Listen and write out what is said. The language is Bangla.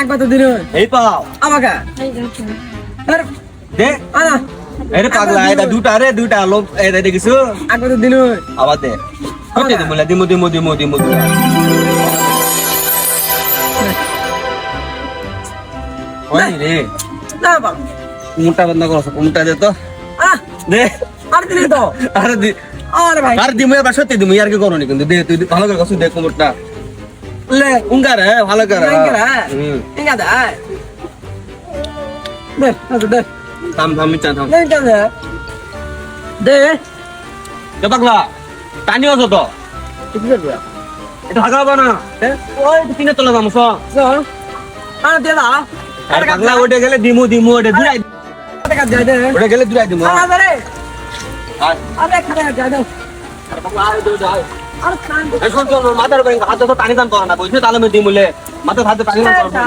একবার তো দিন এই পাও আমাকে আরে দে আনা আরে পাগলা এটা দুটা লোক এটা দেখিছো একবার তো দিন আবার দে কত দিমু ওই রে না বাবা মুটা বন্ধ করছ মুটা দে তো আহ দে আর দিলি তো আরে দি আরে ভাই আর দিমু এবার সত্যি দিমু আর কি করনি কিন্তু দে তুই ভালো করে কসু দে কুমুরটা লে উঙ্গার ভালো করে ইঙ্গরা ইঙ্গা দা দে দে থাম মিচান থাম দে দে দে দে পাগলা টানি আছো তো ঠিক আছে এটা ভাগাবো না ওই তিনে তোলা যাবো তো আর দে দা আর পাগলা ওটে গেলে দিমু ওটে দুরাই টাকা দে দে ওটে গেলে দুরাই দিমু আরে আরে আর আরে খাবে দে দে পাগলা আর দে দাও আর খান এখন তো মাথার ব্যাংক হাতে তো টানি দান করা না বুঝছো তাহলে আমি দিমুলে মাথার হাতে টানি দান করা